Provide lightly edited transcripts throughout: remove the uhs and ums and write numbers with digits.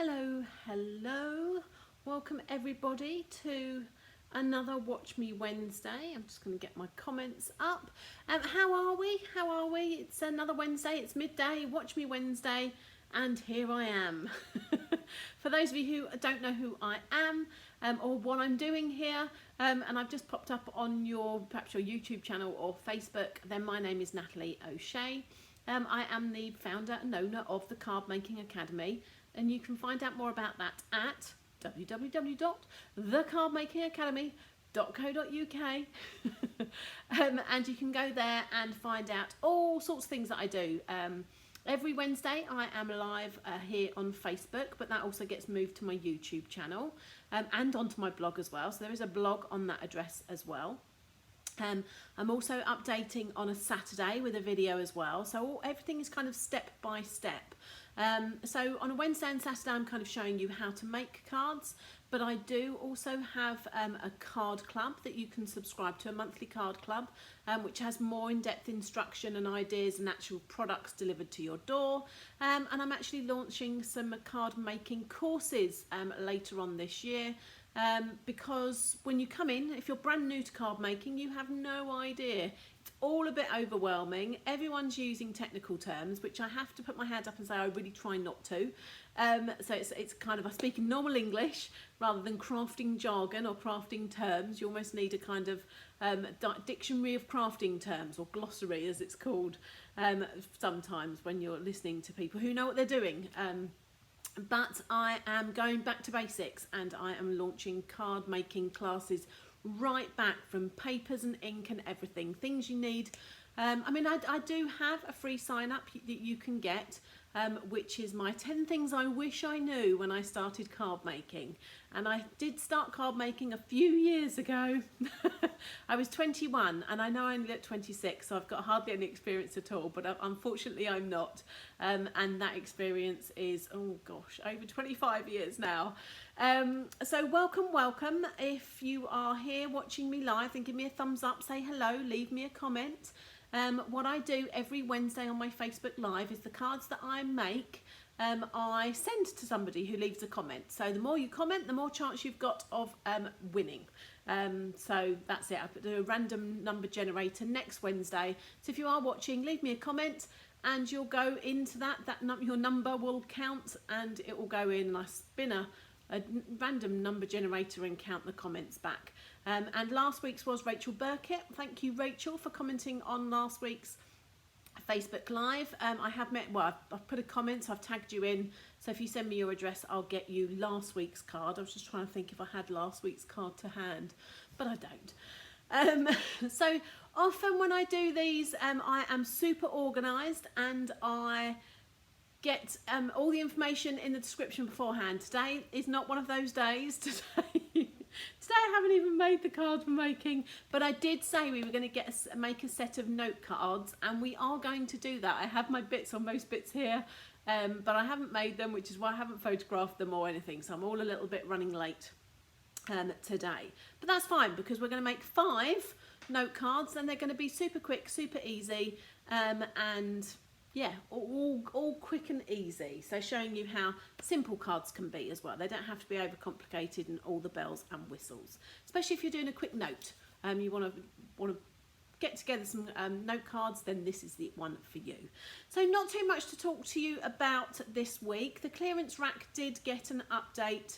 Hello. Welcome everybody to another Watch Me Wednesday. I'm just going to get my comments up. How are we? It's another Wednesday. It's midday. Watch Me Wednesday, and here I am. For those of you who don't know who I am or what I'm doing here, and I've just popped up on perhaps your YouTube channel or Facebook, then my name is Natalie O'Shea. I am the founder and owner of the Card Making Academy, and you can find out more about that at www.thecardmakingacademy.co.uk. And you can go there and find out all sorts of things that I do. Every Wednesday I am live here on Facebook, but that also gets moved to my YouTube channel and onto my blog as well. So there is a blog on that address as well. I'm also updating on a Saturday with a video as well, so everything is kind of step by step. So on a Wednesday and Saturday I'm kind of showing you how to make cards, but I do also have a card club that you can subscribe to, a monthly card club, which has more in-depth instruction and ideas and actual products delivered to your door. And I'm actually launching some card making courses later on this year. Because when you come in, if you're brand new to card making, you have no idea. It's all a bit overwhelming. Everyone's using technical terms, which I have to put my hand up and say I really try not to. So it's kind of, I speak in normal English rather than crafting jargon or crafting terms. You almost need a kind of dictionary of crafting terms, or glossary as it's called, sometimes when you're listening to people who know what they're doing. But I am going back to basics, and I am launching card making classes right back from papers and ink and everything, things you need. I mean, I do have a free sign up that you can get, which is my 10 things I wish I knew when I started card making. And I did start card making a few years ago. I was 21, and I know I only look 26, so I've got hardly any experience at all, but unfortunately I'm not. And that experience is, oh gosh, over 25 years now. So welcome. If you are here watching me live, then give me a thumbs up, say hello, leave me a comment. What I do every Wednesday on my Facebook Live is the cards that I make, I send to somebody who leaves a comment. So the more you comment, the more chance you've got of winning. So that's it. I put a random number generator next Wednesday. So if you are watching, leave me a comment and you'll go into your number will count and it will go in, and I spin a random number generator and count the comments back. And last week's was Rachel Burkett. Thank you, Rachel, for commenting on last week's Facebook Live. I've put a comment, so I've tagged you in. So if you send me your address, I'll get you last week's card. I was just trying to think if I had last week's card to hand, but I don't. So often when I do these, I am super organised and I get all the information in the description beforehand. Today is not one of those days. Today I haven't even made the card for making, but I did say we were going to make a set of note cards, and we are going to do that. I have my bits, or most bits here, but I haven't made them, which is why I haven't photographed them or anything, so I'm all a little bit running late today. But that's fine, because we're going to make 5 note cards, and they're going to be super quick, super easy, and yeah, all quick and easy. So showing you how simple cards can be as well. They don't have to be overcomplicated and all the bells and whistles. Especially if you're doing a quick note, you want to get together some note cards, then this is the one for you. So not too much to talk to you about this week. The clearance rack did get an update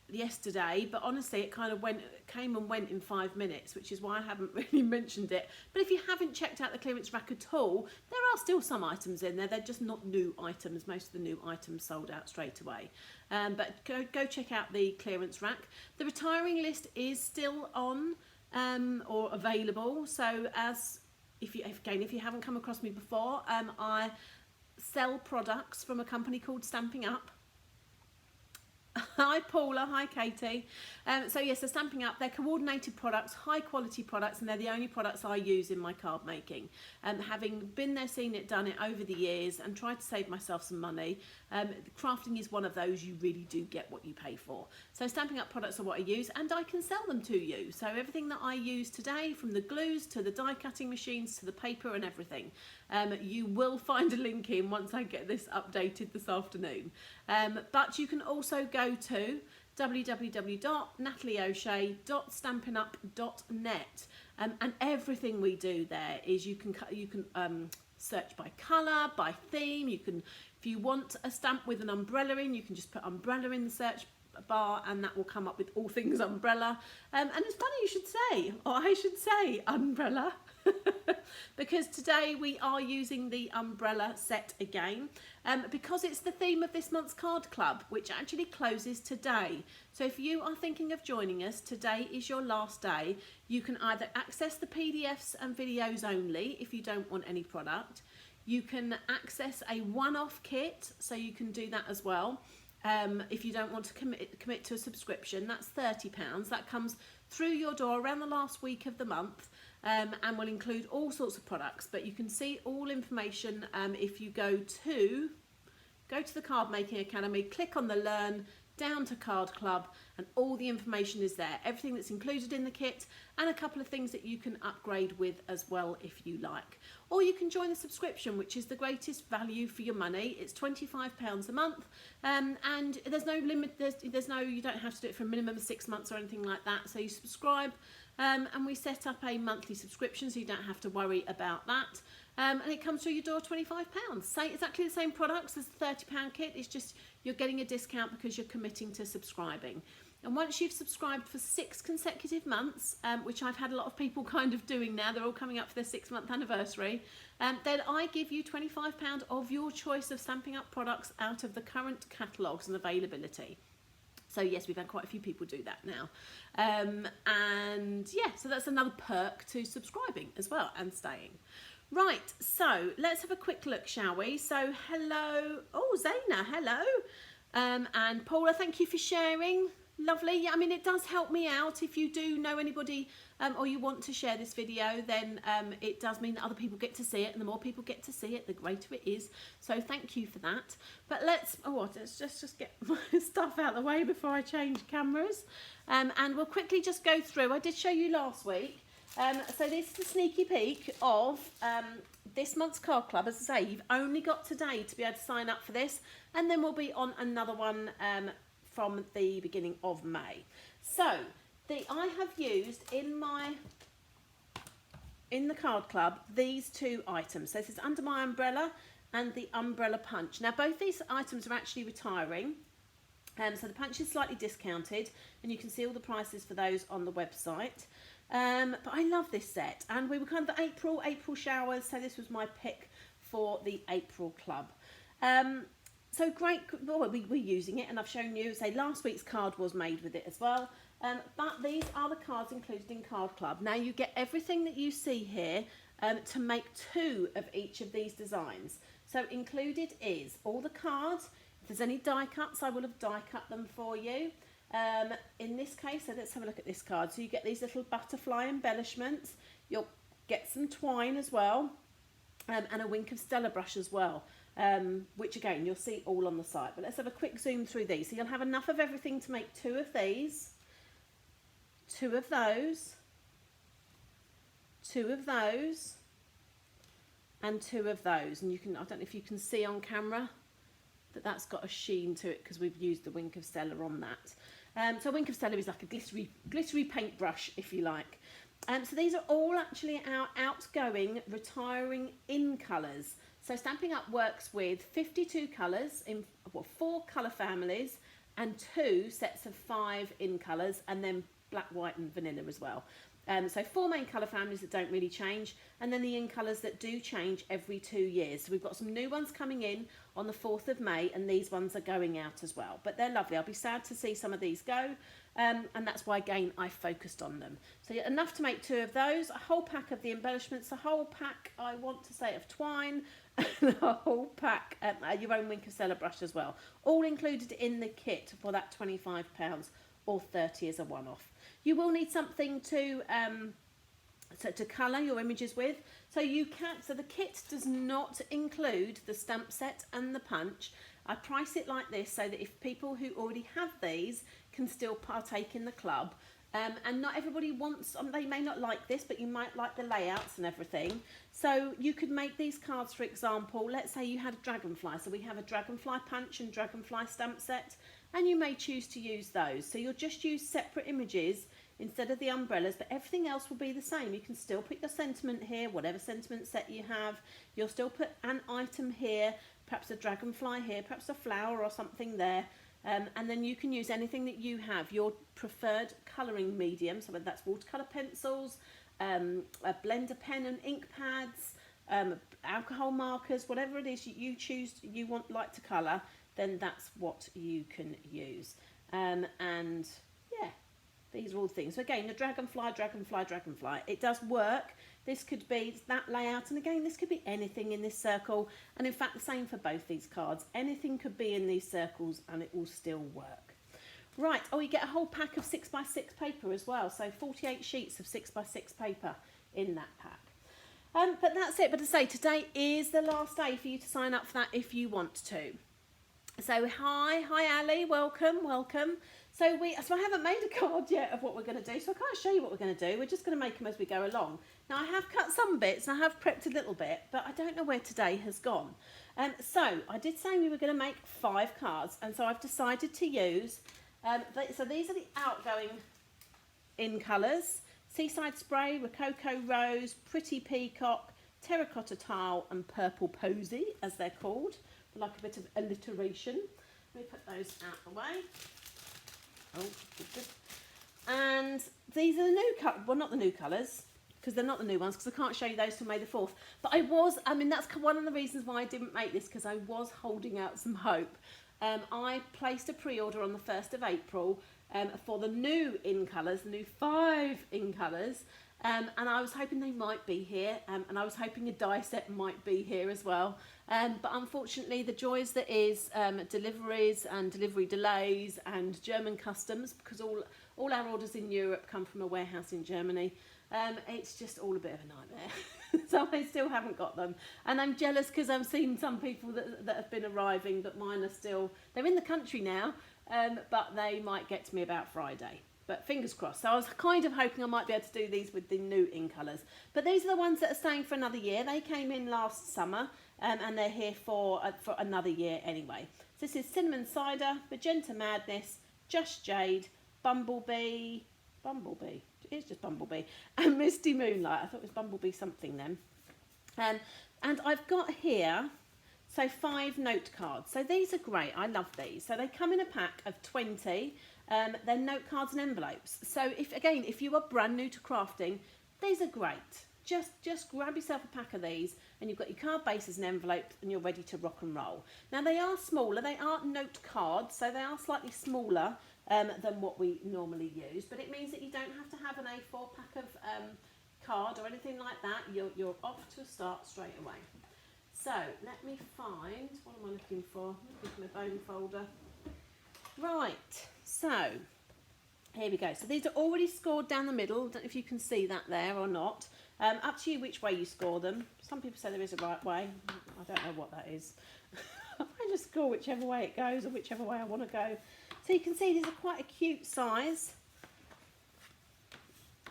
yesterday, but honestly it kind of came and went in 5 minutes, which is why I haven't really mentioned it. But if you haven't checked out the clearance rack at all, there are still some items in there. They're just not new items. Most of the new items sold out straight away, but go check out the clearance rack. The retiring list is still on or available. So if you haven't come across me before, I sell products from a company called Stampin Up. Hi Paula, hi Katie. So yes, so Stampin' Up, they're coordinated products, high quality products, and they're the only products I use in my card making. Having been there, seen it, done it over the years and tried to save myself some money, crafting is one of those you really do get what you pay for. So Stampin' Up products are what I use, and I can sell them to you. So everything that I use today, from the glues to the die cutting machines to the paper and everything, you will find a link in once I get this updated this afternoon. But you can also go to www.natalieoshea.stampinup.net, and everything we do there is you can search by colour, by theme. You can, if you want a stamp with an umbrella in, you can just put umbrella in the search bar and that will come up with all things umbrella. And it's funny you should say, or I should say, umbrella. Because today we are using the umbrella set again, because it's the theme of this month's card club, which actually closes today. So if you are thinking of joining us, today is your last day. You can either access the PDFs and videos only if you don't want any product. You can access a one-off kit, so you can do that as well. If you don't want to commit to a subscription, that's £30. That comes through your door around the last week of the month, and will include all sorts of products. But you can see all information if you go to the Card Making Academy, click on the Learn, down to Card Club, and all the information is there. Everything that's included in the kit, and a couple of things that you can upgrade with as well if you like. Or you can join the subscription, which is the greatest value for your money. It's £25 a month, and there's no limit. There's no, you don't have to do it for a minimum of 6 months or anything like that. So you subscribe, and we set up a monthly subscription, so you don't have to worry about that. And it comes through your door, £25. Say exactly the same products as the £30 kit. It's just you're getting a discount because you're committing to subscribing. And once you've subscribed for 6 consecutive months, which I've had a lot of people kind of doing now, they're all coming up for their 6-month anniversary, then I give you £25 of your choice of Stampin' Up products out of the current catalogues and availability. So yes, we've had quite a few people do that now. And yeah, so that's another perk to subscribing as well and staying. Right, so let's have a quick look, shall we? So hello, oh Zaina, hello. And Paula, thank you for sharing. Lovely. Yeah, I mean, it does help me out. If you do know anybody or you want to share this video, then it does mean that other people get to see it, and the more people get to see it, the greater it is. So thank you for that. But let's just get my stuff out of the way before I change cameras. And we'll quickly just go through. I did show you last week. So this is a sneaky peek of this month's card club. As I say, you've only got today to be able to sign up for this, and then we'll be on another one from the beginning of May. So I have used in the card club these 2 items. So this is Under My Umbrella and the Umbrella Punch. Now both these items are actually retiring. So the punch is slightly discounted, and you can see all the prices for those on the website. But I love this set, and we were kind of the April showers, so this was my pick for the April club. So great, well, we're using it, and I've shown you, say last week's card was made with it as well. But these are the cards included in Card Club. Now you get everything that you see here to make 2 of each of these designs. So included is all the cards. If there's any die cuts, I will have die cut them for you. In this case, so let's have a look at this card. So you get these little butterfly embellishments. You'll get some twine as well, and a wink of Stella brush as well, which again, you'll see all on the site. But let's have a quick zoom through these. So you'll have enough of everything to make 2 of these, 2 of those, 2 of those, and 2 of those. And you can, I don't know if you can see on camera that that's got a sheen to it because we've used the wink of Stella on that. So wink of Stella is like a glittery paintbrush, if you like. So these are all actually our outgoing retiring in colours. So Stampin' Up works with 52 colours in 4 colour families and 2 sets of 5 in colours, and then black, white and vanilla as well. So 4 main colour families that don't really change, and then the in colours that do change every 2 years. So we've got some new ones coming in on the 4th of May, and these ones are going out as well. But they're lovely. I'll be sad to see some of these go, and that's why, again, I focused on them. So enough to make 2 of those, a whole pack of the embellishments, a whole pack, I want to say, of twine, and a whole pack, your own Wink of Stella brush as well. All included in the kit for that £25 or 30 as a one-off. You will need something to colour your images with. So the kit does not include the stamp set and the punch. I price it like this so that if people who already have these can still partake in the club. And not everybody wants, they may not like this, but you might like the layouts and everything. So you could make these cards, for example, let's say you had a dragonfly. So we have a dragonfly punch and dragonfly stamp set, and you may choose to use those. So you'll just use separate images instead of the umbrellas, but everything else will be the same. You can still put your sentiment here, whatever sentiment set you have. You'll still put an item here, perhaps a dragonfly here, perhaps a flower or something there. And then you can use anything that you have, your preferred colouring medium, so whether that's watercolour pencils, a blender pen and ink pads, alcohol markers, whatever it is you choose you like to colour, then that's what you can use. And yeah, these are all things. So again, the dragonfly, it does work. This could be that layout, and again, this could be anything in this circle, and in fact the same for both these cards. Anything could be in these circles and it will still work. Right, oh, you get a whole pack of 6x6 paper as well, so 48 sheets of 6x6 paper in that pack. But that's it. But to say, today is the last day for you to sign up for that if you want to. So hi Ali, welcome. So I haven't made a card yet of what we're going to do, so I can't show you what we're going to do. We're just going to make them as we go along. Now I have cut some bits and I have prepped a little bit, but I don't know where today has gone. So I did say we were going to make 5 cards, and so I've decided to use, so these are the outgoing in colours: Seaside Spray, Rococo Rose, Pretty Peacock, Terracotta Tile and Purple Posy, as they're called, for like a bit of alliteration. Let me put those out the way. Oh, good. And these are the new colours, well, not the new colours, because they're not the new ones, because I can't show you those till May the 4th. But that's one of the reasons why I didn't make this, because I was holding out some hope. I placed a pre-order on the 1st of April for the new in colours, the new 5 in colours, and I was hoping they might be here, and I was hoping a die set might be here as well. But unfortunately, the joys that is deliveries and delivery delays and German customs, because all our orders in Europe come from a warehouse in Germany, it's just all a bit of a nightmare. So I still haven't got them, and I'm jealous because I've seen some people that have been arriving, but mine are still, they're in the country now, but they might get to me about Friday. But fingers crossed. So I was kind of hoping I might be able to do these with the new in colours. But these are the ones that are staying for another year. They came in last summer, and they're here for another year anyway. So this is Cinnamon Cider, Magenta Madness, Just Jade, Bumblebee. It is just Bumblebee. And Misty Moonlight. I thought it was Bumblebee something then. And I've got here, so 5 note cards. So these are great. I love these. So they come in a pack of 20. They're note cards and envelopes. So if you are brand new to crafting, these are great. Just grab yourself a pack of these, and you've got your card bases and envelopes, and you're ready to rock and roll. Now they are smaller. They are note cards, so they are slightly smaller than what we normally use. But it means that you don't have to have an A4 pack of card or anything like that. You're off to a start straight away. So let me find, what am I looking for? I'm looking for my bone folder. Right, so here we go. So these are already scored down the middle. Don't know if you can see that there or not. Up to you which way you score them. Some people say there is a right way. I don't know what that is. I just score whichever way it goes or whichever way I want to go. So you can see these are quite a cute size.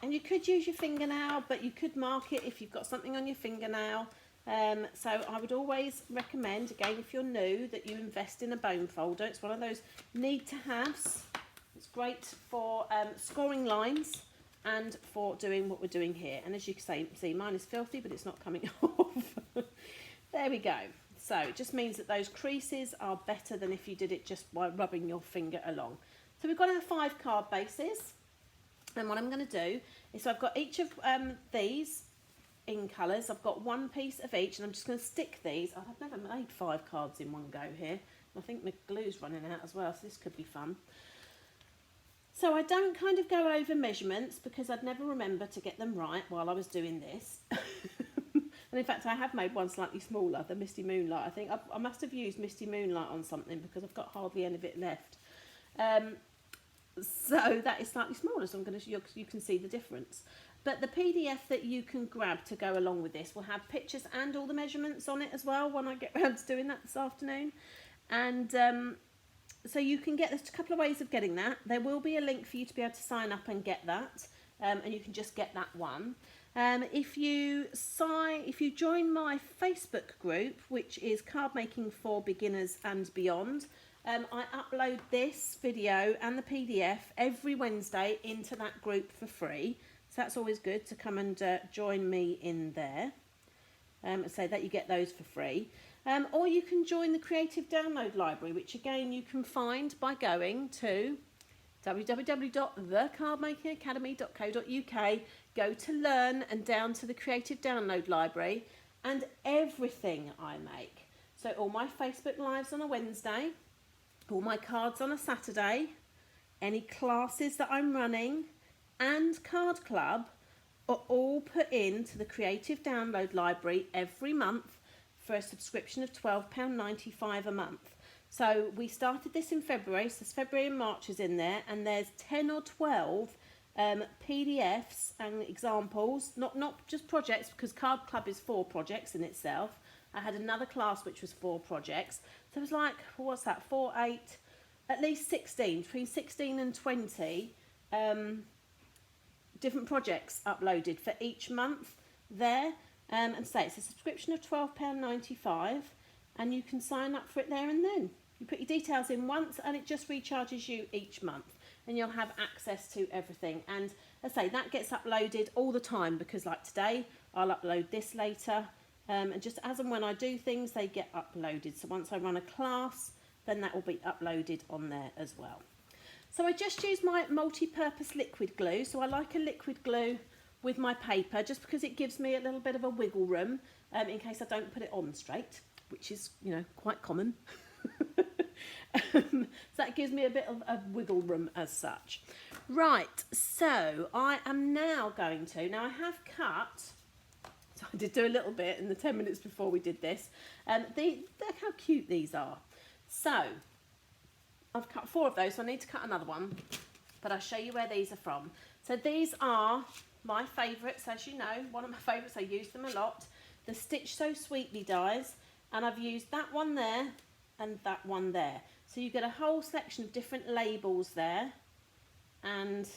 And you could use your fingernail, but you could mark it if you've got something on your fingernail. So I would always recommend, again, if you're new, that you invest in a bone folder. It's one of those need-to-haves. It's great for scoring lines and for doing what we're doing here. And as you can see, mine is filthy, but it's not coming off. There we go. So it just means that those creases are better than if you did it just by rubbing your finger along. So we've got our 5 card bases. And what I'm going to do is, so I've got each of these in colours. I've got 1 piece of each, and I'm just going to stick these. I've never made 5 cards in one go here. I think my glue's running out as well, so this could be fun. So I don't kind of go over measurements because I'd never remember to get them right while I was doing this. And in fact, I have made one slightly smaller, the Misty Moonlight. I think I must have used Misty Moonlight on something because I've got hardly any of it left. So that is slightly smaller, so I'm going to you can see the difference. But the PDF that you can grab to go along with this will have pictures and all the measurements on it as well when I get around to doing that this afternoon. And so you can get, there's a couple of ways of getting that. There will be a link for you to be able to sign up and get that, and you can just get that one. If you join my Facebook group, which is Card Making for Beginners and Beyond, I upload this video and the PDF every Wednesday into that group for free. So that's always good to come and join me in there. So that you get those for free. Or you can join the Creative Download Library, which again you can find by going to www.thecardmakingacademy.co.uk, go to Learn and down to the Creative Download Library, and everything I make. So all my Facebook Lives on a Wednesday, all my cards on a Saturday, any classes that I'm running, and Card Club are all put into the Creative Download Library every month for a subscription of £12.95 a month. So we started this in February, so February and March is in there, and there's 10 or 12 PDFs and examples, not just projects, because Card Club is 4 projects in itself. I had another class which was 4 projects. So it was like, what's that, 4, 8, at least 16, between 16 and 20 different projects uploaded for each month there. And say it's a subscription of £12.95, and you can sign up for it there and then. You put your details in once and it just recharges you each month, and you'll have access to everything. And as I say, that gets uploaded all the time, because like today I'll upload this later, and just as and when I do things, they get uploaded. So once I run a class, then that will be uploaded on there as well. So I just use my multi-purpose liquid glue. So I like a liquid glue with my paper, just because it gives me a little bit of a wiggle room in case I don't put it on straight, which is, you know, quite common. So that gives me a bit of a wiggle room as such. Right, so I am now going to, now I have cut, so I did do a little bit in the 10 minutes before we did this. Look how cute these are. So I've cut 4 of those, so I need to cut another one, but I'll show you where these are from. So these are my favourites, as you know, one of my favourites, I use them a lot, the Stitch So Sweetly dies, and I've used that one there and that one there. So you get a whole selection of different labels there, and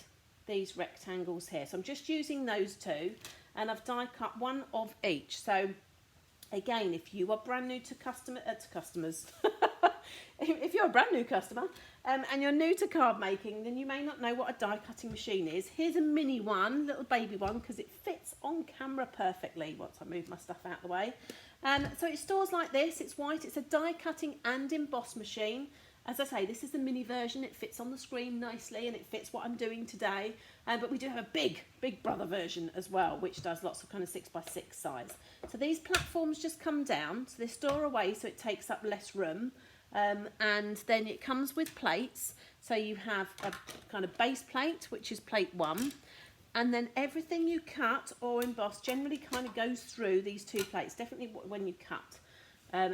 these rectangles here. So I'm just using those 2, and I've die cut 1 of each. So again, if you are brand new to customers, if you're a brand new customer and you're new to card making, then you may not know what a die cutting machine is. Here's a mini one, little baby one, because it fits on camera perfectly once I move my stuff out of the way. So it stores like this, it's white, it's a die cutting and emboss machine. As I say, this is the mini version, it fits on the screen nicely and it fits what I'm doing today. But we do have a big brother version as well, which does lots of kind of 6x6 size. So these platforms just come down, so they store away so it takes up less room. And then it comes with plates. So you have a kind of base plate, which is plate 1. And then everything you cut or emboss generally kind of goes through these 2 plates, definitely when you cut.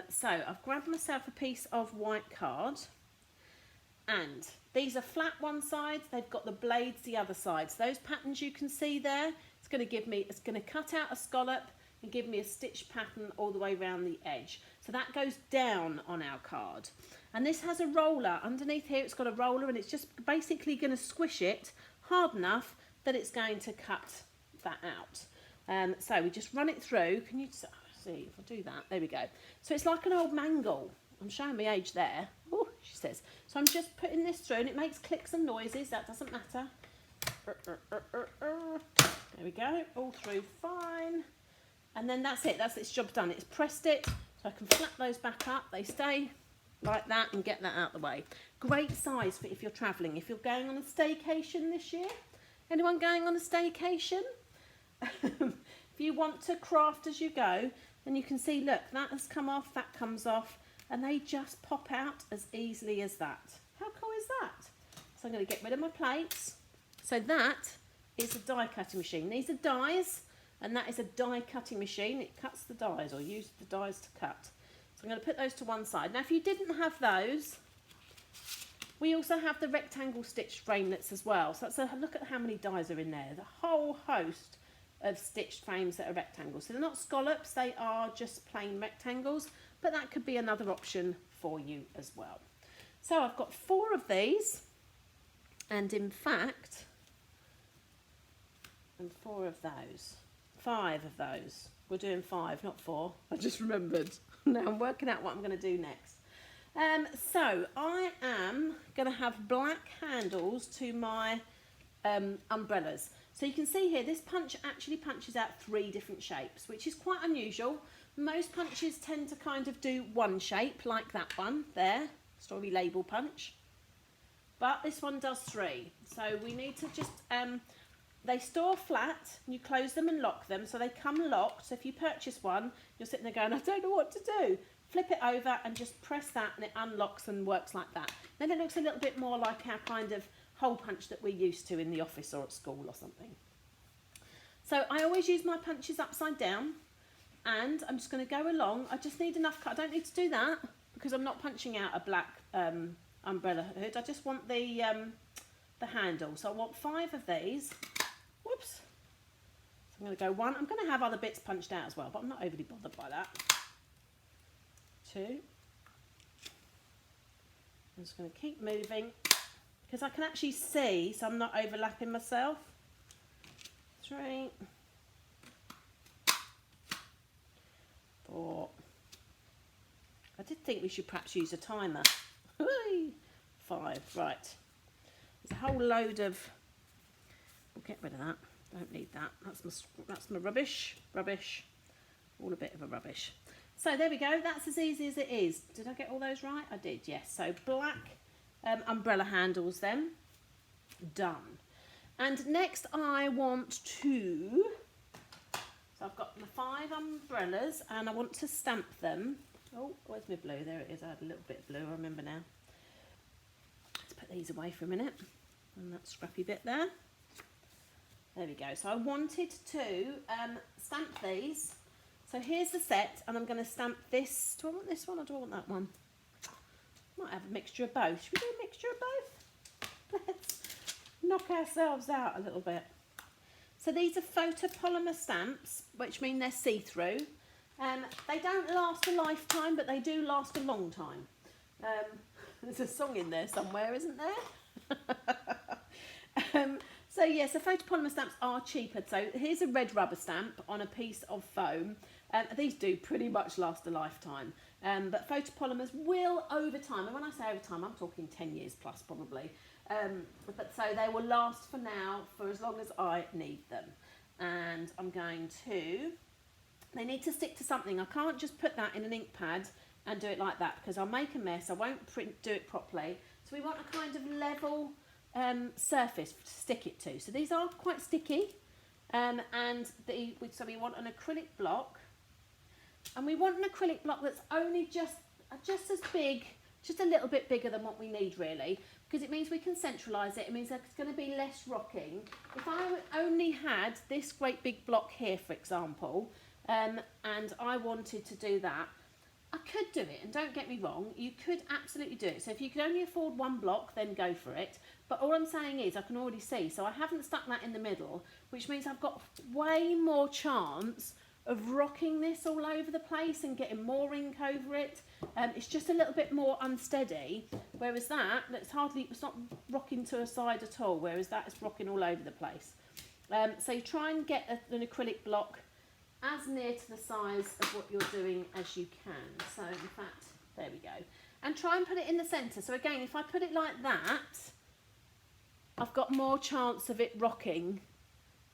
So I've grabbed myself a piece of white card. And these are flat one side, they've got the blades the other side. So those patterns you can see there, it's going to cut out a scallop and give me a stitch pattern all the way around the edge. So that goes down on our card. And this has a roller underneath here, it's got a roller, and it's just basically going to squish it hard enough that it's going to cut that out. So we just run it through. Can you see if I do that? There we go. So it's like an old mangle. I'm showing my age there. Oh, she says. So I'm just putting this through, and it makes clicks and noises. That doesn't matter. There we go. All through fine. And then that's it. That's its job done. It's pressed it, so I can flap those back up. They stay like that and get that out of the way. Great size for if you're travelling. If you're going on a staycation this year. Anyone going on a staycation? If you want to craft as you go, then you can see, look, that has come off, that comes off, and they just pop out as easily as that. How cool is that? So I'm going to get rid of my plates. So that is a die cutting machine. These are dies. and that is a die cutting machine. It cuts the dies, or uses the dies to cut. So I'm going to put those to one side. Now if you didn't have those, we also have the rectangle stitched framelits as well. So that's a look at how many dies are in there. The whole host of stitched frames that are rectangles. So they're not scallops, they are just plain rectangles, but that could be another option for you as well. So I've got 4 of these, and in fact, and 4 of those, 5 of those. We're doing 5, not 4. I just remembered. Now I'm working out what I'm going to do next. So I am going to have black handles to my umbrellas. So you can see here, this punch actually punches out 3 different shapes, which is quite unusual. Most punches tend to kind of do one shape, like that one there, story label punch. But this one does 3. So we need to just, they store flat, and you close them and lock them, so they come locked. So if you purchase one, you're sitting there going, I don't know what to do. Flip it over and just press that, and it unlocks and works like that. Then it looks a little bit more like our kind of hole punch that we're used to in the office or at school or something. So I always use my punches upside down, and I'm just going to go along. I just need enough cut. I don't need to do that because I'm not punching out a black umbrella hood. I just want the handle. So I want 5 of these. Whoops. So I'm going to go 1. I'm going to have other bits punched out as well, but I'm not overly bothered by that. 2. I'm just going to keep moving because I can actually see, so I'm not overlapping myself. 3, 4. I did think we should perhaps use a timer. 5, right. There's a whole load of, we'll get rid of that. Don't need that. That's my rubbish. Rubbish. All a bit of a rubbish. So there we go. That's as easy as it is. Did I get all those right? I did, yes. So black umbrella handles then. Done. And next I want to, so I've got my 5 umbrellas and I want to stamp them. Oh, where's my blue? There it is. I had a little bit of blue, I remember now. Let's put these away for a minute. And that scrappy bit there. There we go. So I wanted to stamp these. So here's the set, and I'm going to stamp this. Do I want this one or do I want that one? Might have a mixture of both. Should we do a mixture of both? Let's knock ourselves out a little bit. So these are photopolymer stamps, which mean they're see-through. They don't last a lifetime, but they do last a long time. There's a song in there somewhere, isn't there? So yes, the photopolymer stamps are cheaper. So here's a red rubber stamp on a piece of foam. These do pretty much last a lifetime. But photopolymers will over time, and when I say over time, I'm talking 10 years plus probably. But so they will last for now, for as long as I need them. And I'm going to, they need to stick to something. I can't just put that in an ink pad and do it like that because I'll make a mess. I won't do it properly. So we want a kind of level surface to stick it to. So these are quite sticky, so we want an acrylic block, and we want an acrylic block that's only just as big, just a little bit bigger than what we need really, because it means we can centralise it. It means there's going to be less rocking. If I only had this great big block here, for example, and I wanted to do that, I could do it, and don't get me wrong, you could absolutely do it. So if you could only afford 1 block, then go for it. But all I'm saying is I can already see, so I haven't stuck that in the middle, which means I've got way more chance of rocking this all over the place and getting more ink over it. It's just a little bit more unsteady, whereas it's not rocking to a side at all, whereas that is rocking all over the place. So you try and get an acrylic block as near to the size of what you're doing as you can. So in fact, there we go. And try and put it in the centre. So again, if I put it like that, I've got more chance of it rocking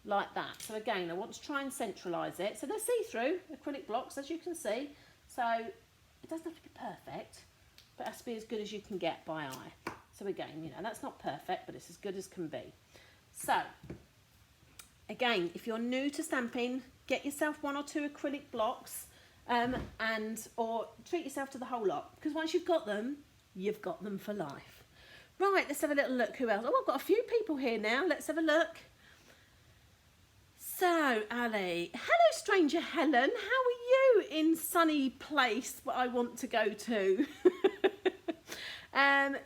like that. So again, I want to try and centralise it. So they're see-through acrylic blocks, as you can see. So it doesn't have to be perfect, but it has to be as good as you can get by eye. So again, you know, that's not perfect, but it's as good as can be. So again, if you're new to stamping, get yourself 1 or 2 acrylic blocks or treat yourself to the whole lot, because once you've got them for life. Right, let's have a little look. Who else? Oh, I've got a few people here now. Let's have a look. So, Ali, hello stranger Helen, how are you in sunny place I want to go to?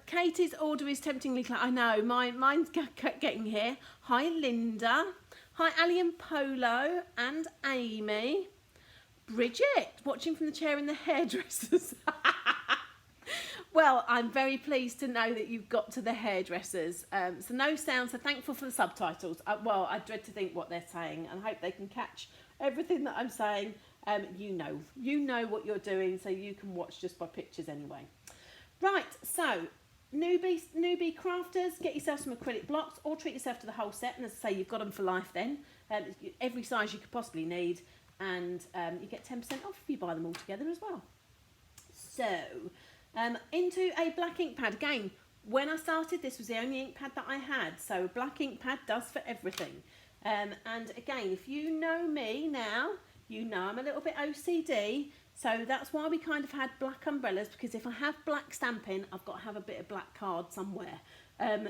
Katie's order is temptingly close. I know, mine's getting here. Hi Linda. Hi Ali and Polo and Amy. Bridget, watching from the chair in the hairdressers. Well, I'm very pleased to know that you've got to the hairdressers. So no sound, so thankful for the subtitles. Well, I dread to think what they're saying and I hope they can catch everything that I'm saying. You know what you're doing, so you can watch just by pictures anyway. Right, so newbie crafters, get yourself some acrylic blocks or treat yourself to the whole set. And as I say, you've got them for life then. Every size you could possibly need, and you get 10% off if you buy them all together as well. So, into a black ink pad. Again, when I started, this was the only ink pad that I had. So a black ink pad does for everything. And again, if you know me now, you know I'm a little bit OCD. So that's why we kind of had black umbrellas, because if I have black stamping, I've got to have a bit of black card somewhere.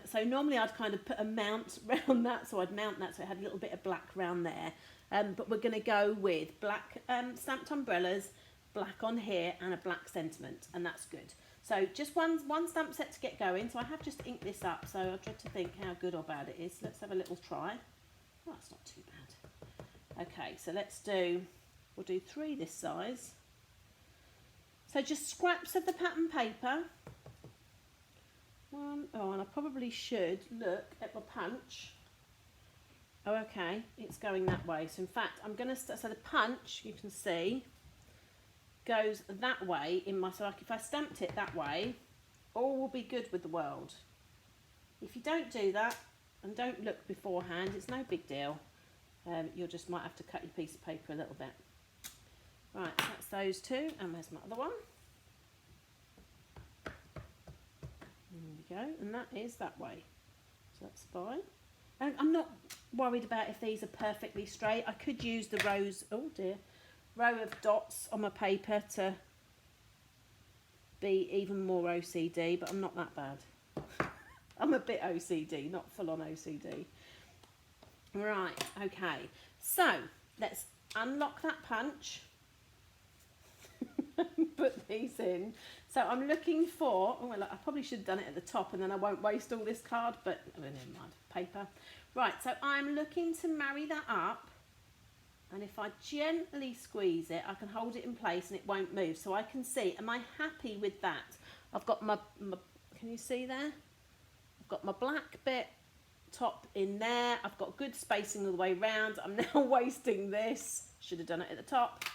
So normally I'd kind of put a mount around that. So I'd mount that so it had a little bit of black around there. But we're going to go with black stamped umbrellas, black on here and a black sentiment, and that's good. So just one stamp set to get going. So I have just inked this up, so I dread to think how good or bad it is. Let's have a little try. Oh, that's not too bad. Okay, so we'll do 3 this size. So just scraps of the pattern paper. And I probably should look at my punch. Oh, okay, it's going that way. So in fact, I'm going to so the punch, you can see, goes that way in my, so like if I stamped it that way, all will be good with the world. If you don't do that and don't look beforehand, it's no big deal. You'll just might have to cut your piece of paper a little bit. Right, that's those 2, and there's my other one. There we go, and that is that way. So that's fine. And I'm not worried about if these are perfectly straight. I could use the row of dots on my paper to be even more OCD, but I'm not that bad. I'm a bit OCD, not full on OCD. Right, okay. So let's unlock that punch. Put these in. So I'm looking for, I probably should have done it at the top and then I won't waste all this card, but never mind, paper. Right, so I'm looking to marry that up. And if I gently squeeze it, I can hold it in place and it won't move. So I can see, am I happy with that? I've got my can you see there? I've got my black bit top in there. I've got good spacing all the way around. I'm now wasting this. Should have done it at the top.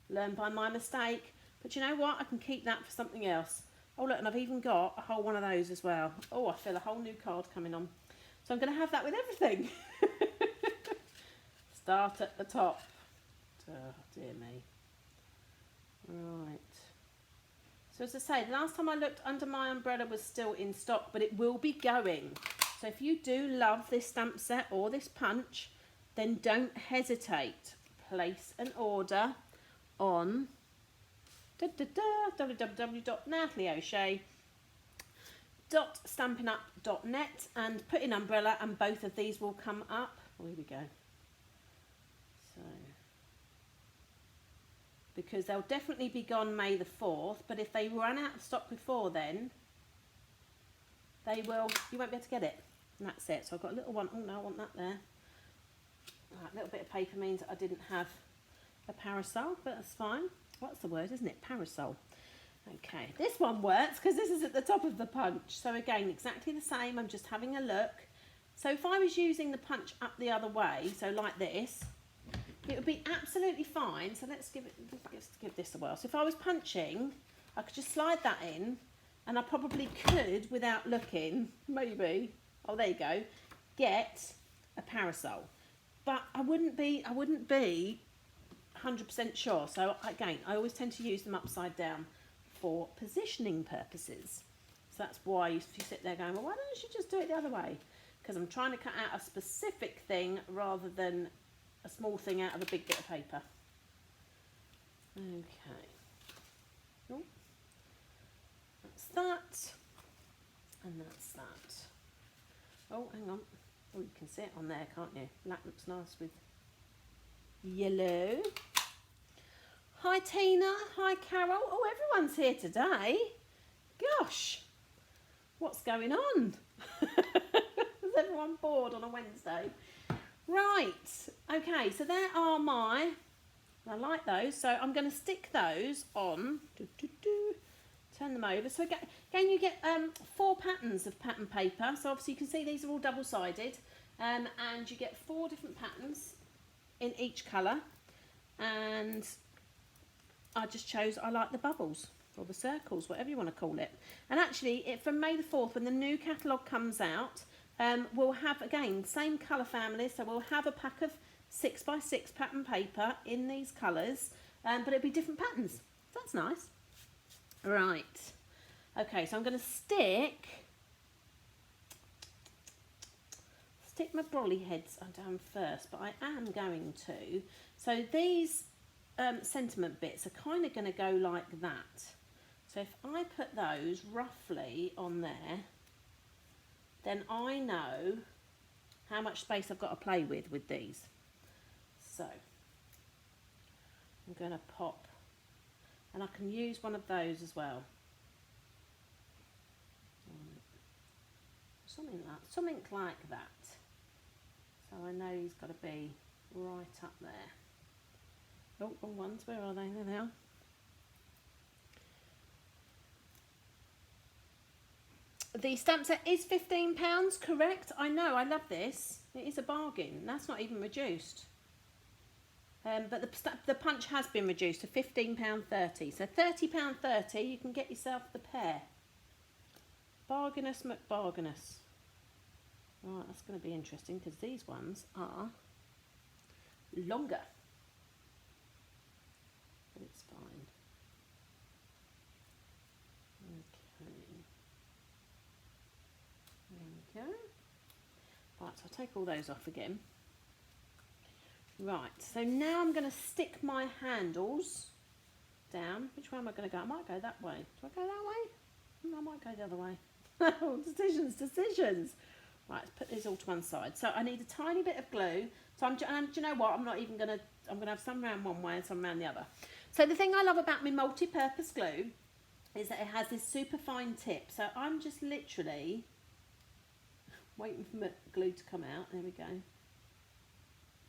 Learn by my mistake. But you know what? I can keep that for something else. Oh look, and I've even got a whole one of those as well. Oh, I feel a whole new card coming on. So I'm going to have that with everything. Start at the top. Oh dear me. Right. So as I say, the last time I looked, Under My Umbrella was still in stock, but it will be going. So if you do love this stamp set or this punch, then don't hesitate. Place an order on www.natalieoshea.stampinup.net and put in umbrella, and both of these will come up. Oh, here we go. So, because they'll definitely be gone May the 4th, but if they run out of stock before then, you won't be able to get it. And that's it. So I've got a little one. Oh no, I want that there. Right, a little bit of paper means I didn't have a parasol, but that's fine. What's the word, isn't it? Parasol. Okay, this one works because this is at the top of the punch. So again, exactly the same. I'm just having a look. So if I was using the punch up the other way, so like this, it would be absolutely fine. So let's give this a whirl. So if I was punching, I could just slide that in, and I probably could, without looking, maybe, oh there you go, get a parasol. But I wouldn't be 100% sure. So again, I always tend to use them upside down for positioning purposes. So that's why if you sit there going, well, why don't you just do it the other way? Because I'm trying to cut out a specific thing rather than a small thing out of a big bit of paper. Okay. Oh, that's that. And that's that. Oh, hang on. Oh, you can see it on there, can't you? Black looks nice with yellow. Hi Tina, hi Carol. Oh, everyone's here today. Gosh, what's going on? Is everyone bored on a Wednesday? Right, okay, so there are my, I like those, so I'm going to stick those on, turn them over. So again, you get 4 patterns of pattern paper, so obviously you can see these are all double-sided, and you get 4 different patterns in each colour, and I just chose, I like the bubbles or the circles, whatever you want to call it. And actually, from May the 4th, when the new catalogue comes out, we'll have, again, same colour family. So we'll have a pack of 6x6 pattern paper in these colours, but it'll be different patterns. That's nice. Right. Okay, so I'm going to stick my brolly heads down first, but I am going to. So these sentiment bits are kind of going to go like that. So if I put those roughly on there, then I know how much space I've got to play with these. So I'm going to pop, and I can use one of those as well. Something like that. So I know he's got to be right up there. Oh, wrong ones. Where are they? There they are. The stamp set is £15, correct? I know, I love this. It is a bargain. That's not even reduced. But the punch has been reduced to £15.30. So £30.30, you can get yourself the pair. Bargainous McBargainous. Right, that's going to be interesting because these ones are longer. But it's fine. Okay. There we go. Right, so I'll take all those off again. Right, so now I'm going to stick my handles down. Which way am I going to go? I might go that way. Do I go that way? I might go the other way. Decisions. Right, let's put these all to one side. So I need a tiny bit of glue. So and do you know what? I'm going to have some round one way and some round the other. So the thing I love about my multi-purpose glue is that it has this super fine tip. So I'm just literally waiting for my glue to come out. There we go.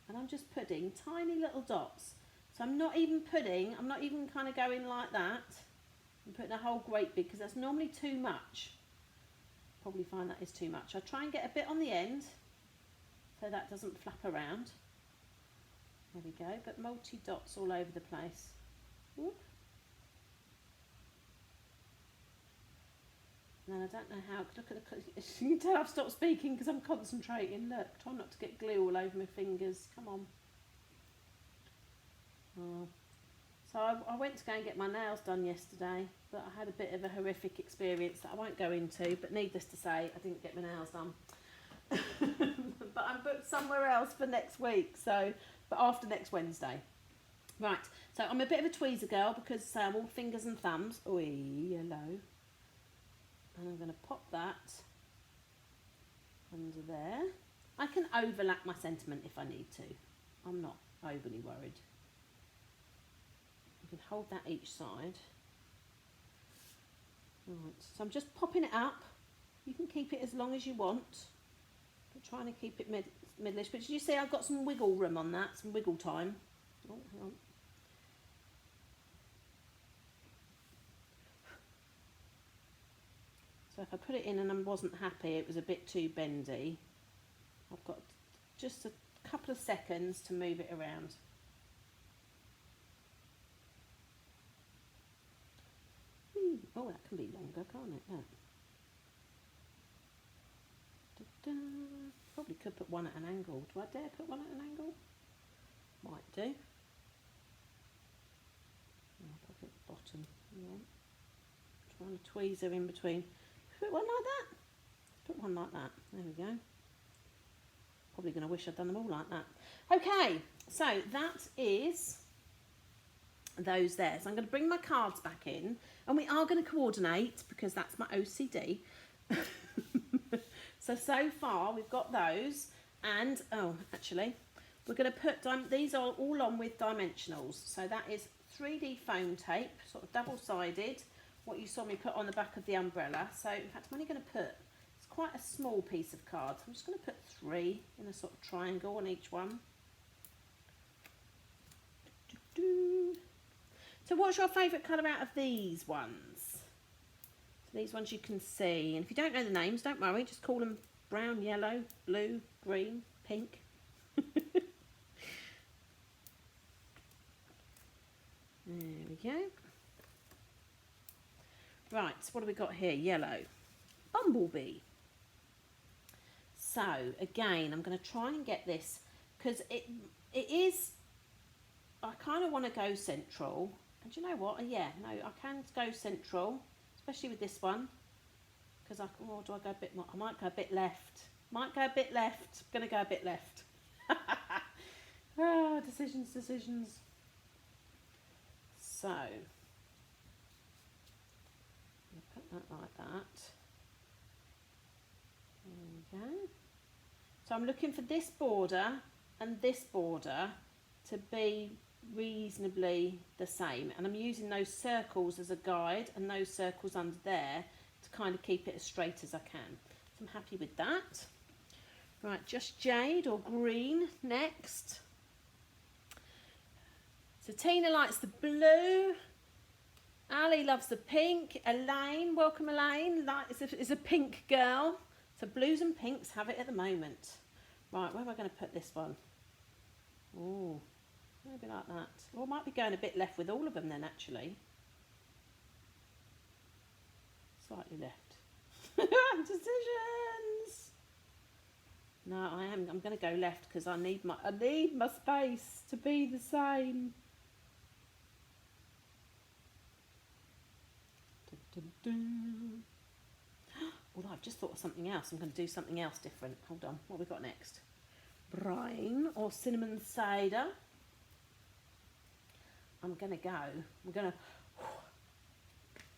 And I'm just putting tiny little dots. So I'm not even kind of going like that. I'm putting a whole great big, because that's normally too much. Probably find that is too much. I'll try and get a bit on the end so that doesn't flap around. There we go, but multi dots all over the place. Whoop. And then I don't know how, look at the, you can tell I've stopped speaking because I'm concentrating. Look, try not to get glue all over my fingers. Come on. Oh. So I went to go and get my nails done yesterday, but I had a bit of a horrific experience that I won't go into, but needless to say, I didn't get my nails done. But I'm booked somewhere else for next week, so, but after next Wednesday. Right, so I'm a bit of a tweezer girl because all fingers and thumbs. Oi, yellow. And I'm going to pop that under there. I can overlap my sentiment if I need to. I'm not overly worried. You can hold that each side. Right, so I'm just popping it up. You can keep it as long as you want, but trying to keep it middleish. But did you see I've got some wiggle room on that, some wiggle time? Oh, hang on. So if I put it in and I wasn't happy, it was a bit too bendy, I've got just a couple of seconds to move it around. Oh, that can be longer, can't it? That. Da-da. Probably could put one at an angle. Do I dare put one at an angle? Might do. I'll pop it at the bottom. Trying to tweezer in between. Put one like that. Put one like that. There we go. Probably going to wish I'd done them all like that. Okay, so that is those there. So I'm going to bring my cards back in, and we are going to coordinate because that's my OCD. So far we've got those, and oh, actually, We're going to put, these are all on with dimensionals. So that is 3D foam tape, sort of double-sided, what you saw me put on the back of the umbrella. So in fact, I'm only going to put, it's quite a small piece of card. I'm just going to put 3 in a sort of triangle on each one. So what's your favourite colour out of these ones? So these ones you can see. And if you don't know the names, don't worry, just call them brown, yellow, blue, green, pink. There we go. Right, so what have we got here? Yellow. Bumblebee. So, again, I'm going to try and get this, because it is, I kind of want to go central. And you know what? Yeah, no, I can go central, especially with this one. Because or do I go a bit more? I might go a bit left. Might go a bit left. I'm going to go a bit left. Ah, decisions. So, put that like that. There we go. So I'm looking for this border and this border to be reasonably the same. And I'm using those circles as a guide and those circles under there to kind of keep it as straight as I can. So I'm happy with that. Right, just jade or green next. So Tina likes the blue. Ali loves the pink. Elaine, welcome Elaine, is a pink girl. So blues and pinks have it at the moment. Right, where am I going to put this one? Oh, maybe like that. Or I might be going a bit left with all of them then actually. Slightly left. Decisions. No, I'm going to go left because I need my space to be the same. Although I've just thought of something else. I'm going to do something else different. Hold on. What have we got next? Brine or cinnamon cider. I'm going to go. We're going to...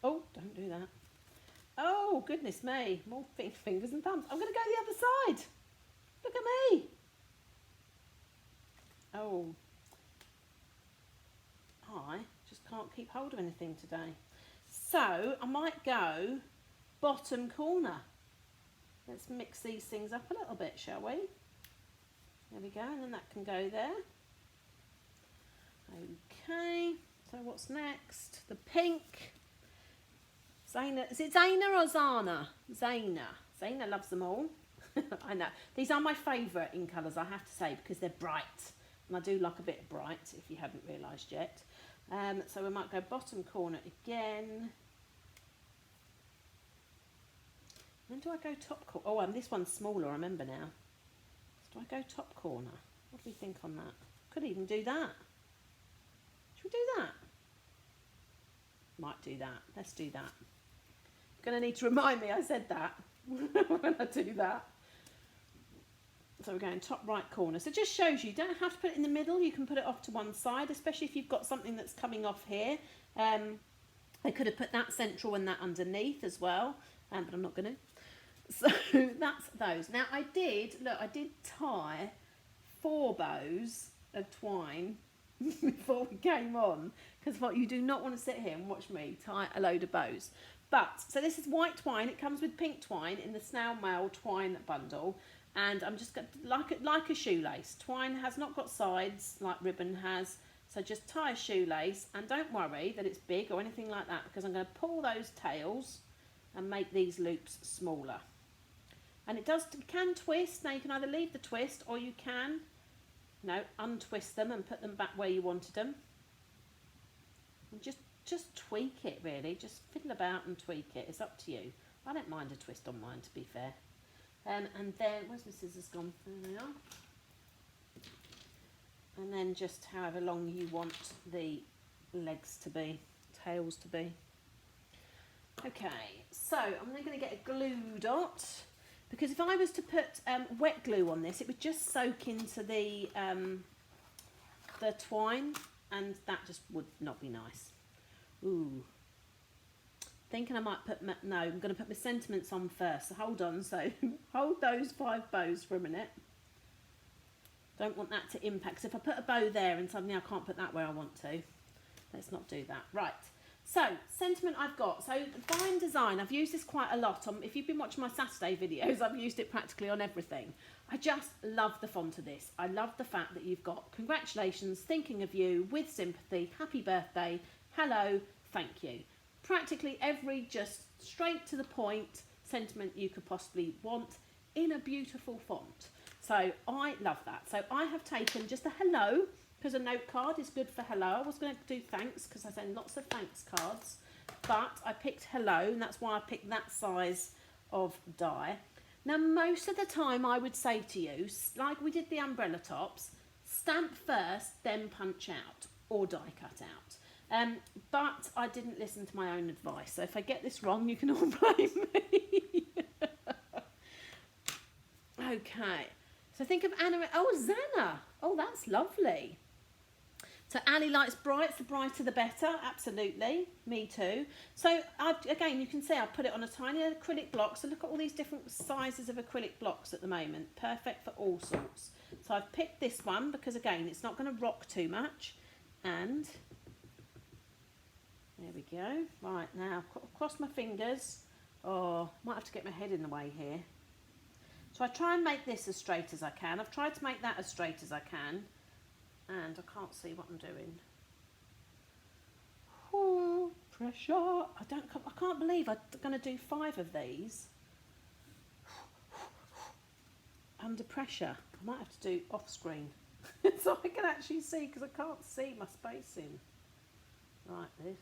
Oh, don't do that. Oh, goodness me. More fingers and thumbs. I'm going to go the other side. Look at me. Oh. I just can't keep hold of anything today. So I might go bottom corner. Let's mix these things up a little bit, shall we? There we go, and then that can go there. Okay, so what's next? The pink. Zaina, is it Zaina or Zana? Zaina. Zaina loves them all. I know. These are my favourite in colours, I have to say, because they're bright. And I do like a bit bright, if you haven't realised yet. So we might go bottom corner again. When do I go top corner? Oh, and this one's smaller, I remember now. So do I go top corner? What do we think on that? Could even do that. Should we do that? Might do that. Let's do that. Going to need to remind me I said that when I do that. So we're going top right corner. So it just shows you don't have to put it in the middle. You can put it off to one side, especially if you've got something that's coming off here. I could have put that central and that underneath as well, but I'm not going to. So that's those. Now I did tie 4 bows of twine before we came on, because what you do not want to sit here and watch me tie a load of bows. But so this is white twine. It comes with pink twine in the snail mail twine bundle. And I'm just going to, like a shoelace. Twine has not got sides like ribbon has. So just tie a shoelace and don't worry that it's big or anything like that, because I'm going to pull those tails and make these loops smaller. And it can twist. Now you can either leave the twist or you can, untwist them and put them back where you wanted them. And just tweak it really. Just fiddle about and tweak it. It's up to you. I don't mind a twist on mine, to be fair. And then, where's my scissors gone? There they are. And then just however long you want the legs to be, tails to be. Okay, so I'm then going to get a glue dot, because if I was to put wet glue on this, it would just soak into the twine, and that just would not be nice. Ooh. Thinking I might put I'm going to put my sentiments on first, so hold on. So hold those 5 bows for a minute. Don't want that to impact, because if I put a bow there and suddenly I can't put that where I want to. Let's not do that. Right. So, sentiment I've got. So, Vine Design, I've used this quite a lot. If you've been watching my Saturday videos, I've used it practically on everything. I just love the font of this. I love the fact that you've got congratulations, thinking of you, with sympathy, happy birthday, hello, thank you. Practically every just straight to the point sentiment you could possibly want in a beautiful font. So, I love that. So, I have taken just a hello, because a note card is good for hello. I was going to do thanks because I send lots of thanks cards, but I picked hello, and that's why I picked that size of die. Now, most of the time I would say to you, like we did the umbrella tops, stamp first, then punch out, or die cut out. But I didn't listen to my own advice, so if I get this wrong, you can all blame me. Okay, so think of Anna. Oh, Zana. Oh, that's lovely. So Ali likes brights, the brighter the better, absolutely, me too. So again, you can see I've put it on a tiny acrylic block, so look at all these different sizes of acrylic blocks at the moment, perfect for all sorts. So I've picked this one because again, it's not going to rock too much, and there we go. Right, now cross my fingers. Oh, might have to get my head in the way here. So I try and make this as straight as I can. I've tried to make that as straight as I can. And I can't see what I'm doing. Oh, pressure. I can't believe I'm going to do 5 of these. Under pressure. I might have to do off screen. So I can actually see, because I can't see my spacing. Right, this.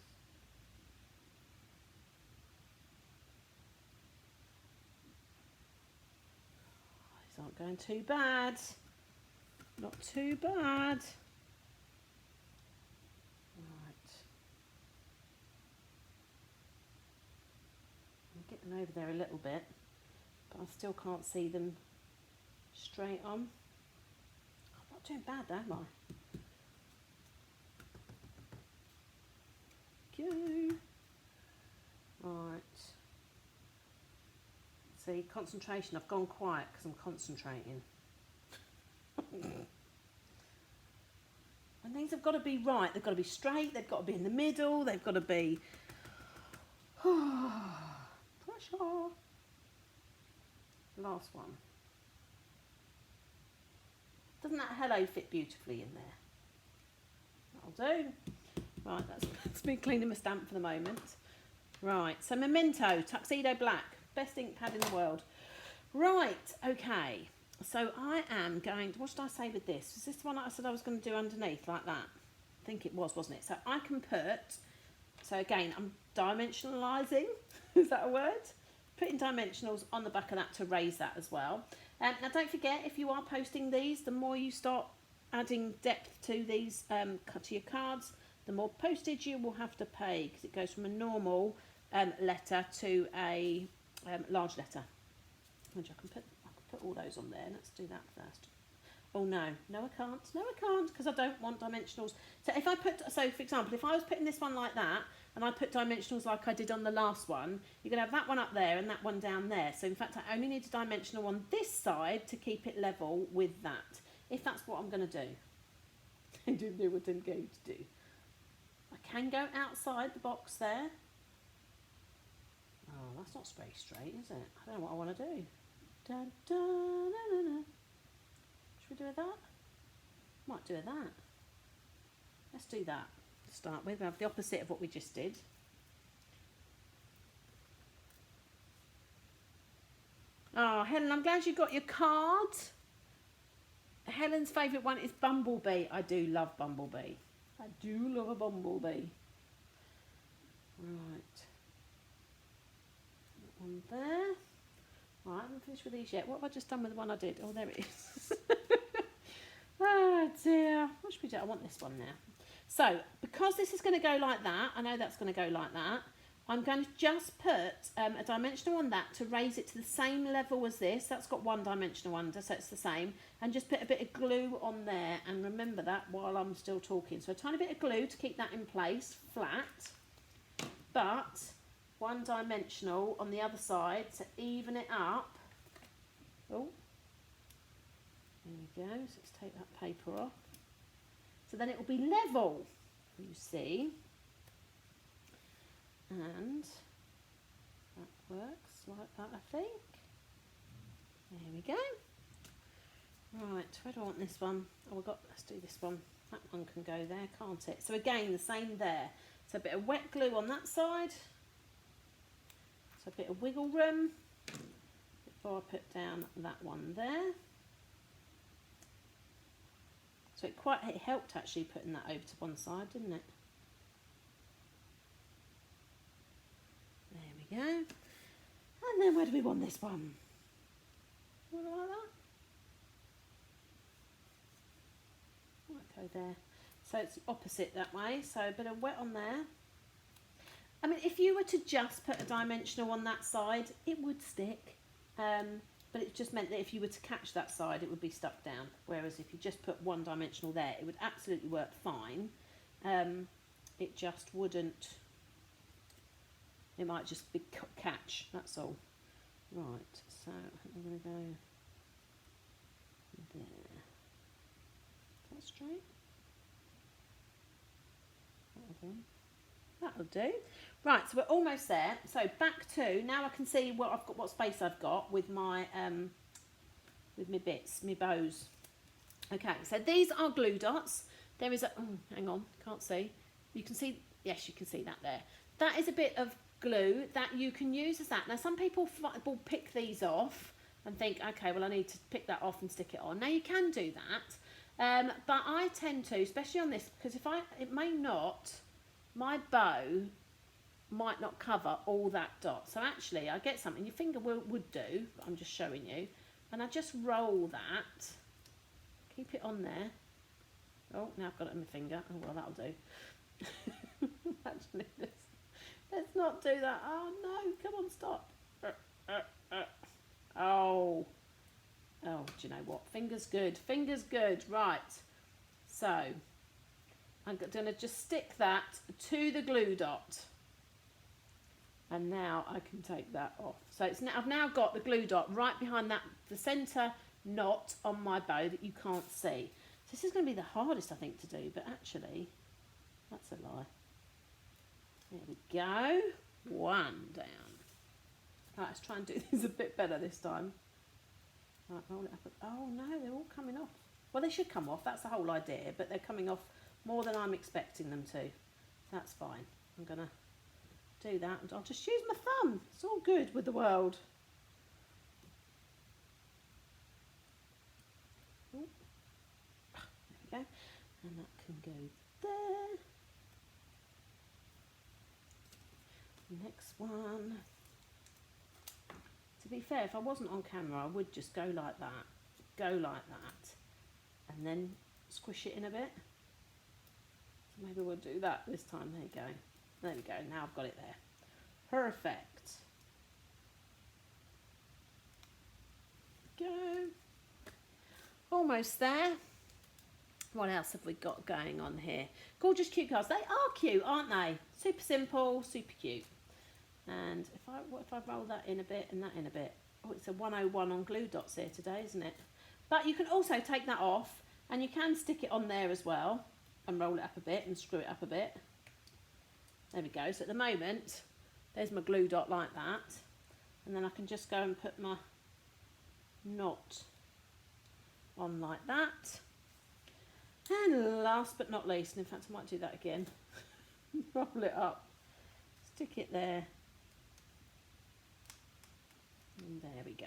These aren't going too bad. Not too bad. Right. I'm getting over there a little bit, but I still can't see them straight on. I'm not doing bad, am I? Go. Right. See, concentration. I've gone quiet because I'm concentrating. And these have got to be right. They've got to be straight. They've got to be in the middle. They've got to be pressure. Last one. Doesn't that hello fit beautifully in there? That'll do. Right, that's me cleaning my stamp for the moment. Right, so Memento Tuxedo Black, best ink pad in the world. Right, okay. So I am going to, what should I say with this? Was this the one that I said I was going to do underneath like that? I think it was, wasn't it? So I can put, so again, I'm dimensionalising, is that a word? Putting dimensionals on the back of that to raise that as well. Now don't forget, if you are posting these, the more you start adding depth to these, to your cards, the more postage you will have to pay, because it goes from a normal letter to a large letter. Which I can put all those on there. Let's do that first. Oh no, no I can't, because I don't want dimensionals. So if I put, so for example, if I was putting this one like that, and I put dimensionals like I did on the last one, you're going to have that one up there and that one down there. So in fact, I only need a dimensional on this side to keep it level with that, if that's what I'm going to do. I don't know what I'm going to do. I can go outside the box there. Oh, that's not very straight, is it? I don't know what I want to do. Dun, dun, dun, dun, dun. Should we do that? Might do that. Let's do that to start with. We have the opposite of what we just did. Oh, Helen, I'm glad you got your card. Helen's favourite one is Bumblebee. I do love Bumblebee. I do love a Bumblebee. Right. That one there. Right, I haven't finished with these yet. What have I just done with the one I did? Oh, there it is. Oh dear. What should we do? I want this one now. So, because this is going to go like that, I know that's going to go like that, I'm going to just put a dimensional on that to raise it to the same level as this. That's got one dimensional under, so it's the same. And just put a bit of glue on there, and remember that while I'm still talking. So a tiny bit of glue to keep that in place, flat, but one dimensional on the other side to even it up. Oh, There we go. So let's take that paper off. So then it will be level, you see. And that works like that, I think. There we go. Right, where do I want this one? Oh, let's do this one. That one can go there, can't it? So again, the same there. So a bit of wet glue on that side. So a bit of wiggle room before I put down that one there. So it helped actually putting that over to one side, didn't it? There we go. And then where do we want this one? Like that. Might go there. So it's opposite that way. So a bit of wet on there. I mean, if you were to just put a dimensional on that side, it would stick. But it just meant that if you were to catch that side, it would be stuck down. Whereas if you just put one dimensional there, it would absolutely work fine. It just wouldn't. It might just be catch, that's all. Right, so I'm going to go there. Is that straight? That'll do. Right, so we're almost there. So back to, now I can see what space I've got with my bits, my bows. Okay, so these are glue dots. There is a, hang on, can't see. You can see, yes, you can see that there. That is a bit of glue that you can use as that. Now some people will pick these off and think, okay, well I need to pick that off and stick it on. Now you can do that, but I tend to, especially on this, because it may not, my bow might not cover all that dot. So actually I get something your finger would do, but I'm just showing you, and I just roll that, keep it on there. Oh, now I've got it on my finger. Oh well, that'll do. Actually, let's not do that. Oh no, come on, stop. Oh, do you know what? Finger's good, finger's good. Right, so I'm going to just stick that to the glue dot. And now I can take that off. So I've now got the glue dot right behind that, the centre knot on my bow that you can't see. So this is going to be the hardest, I think, to do, but actually, that's a lie. There we go. One down. Right, let's try and do this a bit better this time. Right, roll it up. Oh no, they're all coming off. Well, they should come off. That's the whole idea, but they're coming off more than I'm expecting them to. That's fine. I'm going to do that and I'll just use my thumb. It's all good with the world. Ooh. There we go. And that can go there. Next one. To be fair, if I wasn't on camera, I would just go like that. Go like that. And then squish it in a bit. So maybe we'll do that this time. There you go. There we go, now I've got it there. Perfect. Go. Almost there. What else have we got going on here? Gorgeous cute cards. They are cute, aren't they? Super simple, super cute. And what if I roll that in a bit and that in a bit? Oh, it's a 101 on glue dots here today, isn't it? But you can also take that off and you can stick it on there as well and roll it up a bit and screw it up a bit. There we go. So at the moment, there's my glue dot like that. And then I can just go and put my knot on like that. And last but not least, and in fact I might do that again, roll it up, stick it there. And there we go.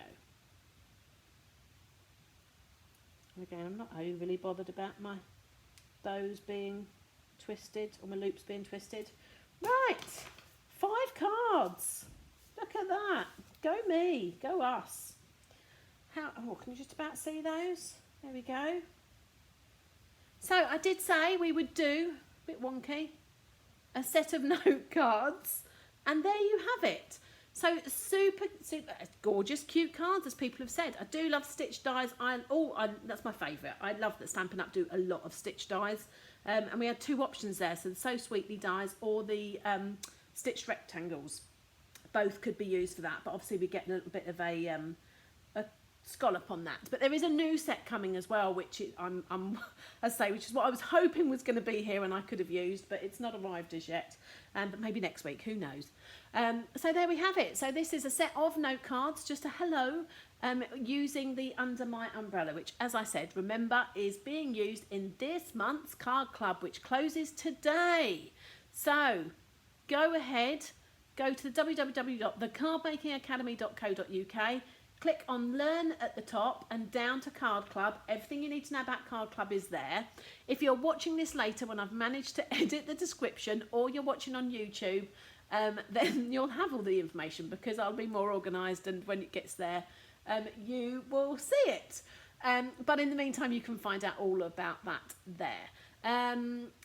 And again, I'm not overly bothered about my bows being twisted or my loops being twisted. Right, 5 cards. Look at that. Go me, go us. Oh, can you just about see those? There we go. So I did say we would do, a bit wonky, a set of note cards, and there you have it. So super gorgeous, cute cards, as people have said. I do love stitch dies. That's my favourite. I love that Stampin' Up do a lot of stitch dies. And we had 2 options there, so the So Sweetly dies or the stitched rectangles. Both could be used for that, but obviously we get a little bit of a scallop on that. But there is a new set coming as well, which which is what I was hoping was going to be here and I could have used, but it's not arrived as yet. But maybe next week, who knows. So there we have it. So this is a set of note cards, just a hello, using the Under My Umbrella, which, as I said, remember, is being used in this month's card club, which closes today. So go ahead, go to the www.thecardmakingacademy.co.uk, click on Learn at the top and down to Card Club. Everything you need to know about Card Club is there. If you're watching this later when I've managed to edit the description, or you're watching on YouTube, then you'll have all the information, because I'll be more organised, and when it gets there, you will see it. But in the meantime, you can find out all about that there.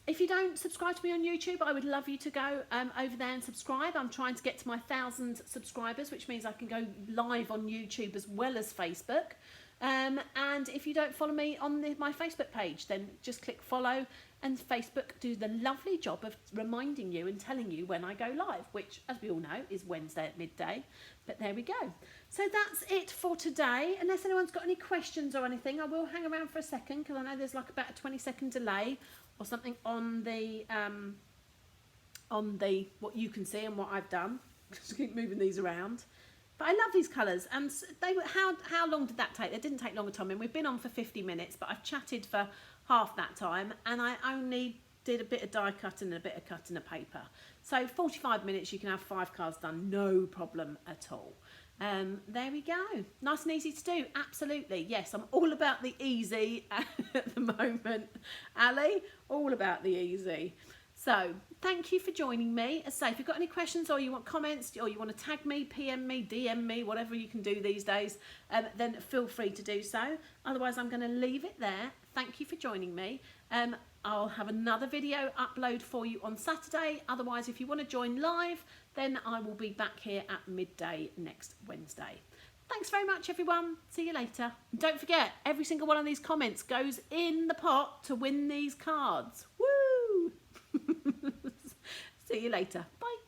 If you don't subscribe to me on YouTube, I would love you to go over there and subscribe. I'm trying to get to my 1,000 subscribers, which means I can go live on YouTube as well as Facebook. And if you don't follow me on my Facebook page, then just click follow, and Facebook do the lovely job of reminding you and telling you when I go live, which, as we all know, is Wednesday at midday. But there we go. So that's it for today. Unless anyone's got any questions or anything, I will hang around for a second, because I know there's like about a 20-second delay or something on the what you can see and what I've done. Just keep moving these around. But I love these colours, and they were, how long did that take? It didn't take long at all. I mean, we've been on for 50 minutes, but I've chatted for half that time, and I only did a bit of die cut and a bit of cutting of paper. So 45 minutes, you can have 5 cards done, no problem at all. There we go. Nice and easy to do, absolutely. Yes, I'm all about the easy at the moment, Ali, all about the easy. So thank you for joining me. As I say, if you've got any questions, or you want comments, or you want to tag me, PM me, DM me, whatever you can do these days, then feel free to do so. Otherwise, I'm going to leave it there. Thank you for joining me. I'll have another video upload for you on Saturday. Otherwise, if you want to join live, then I will be back here at midday next Wednesday. Thanks very much, everyone. See you later. And don't forget, every single one of these comments goes in the pot to win these cards. Woo! See you later.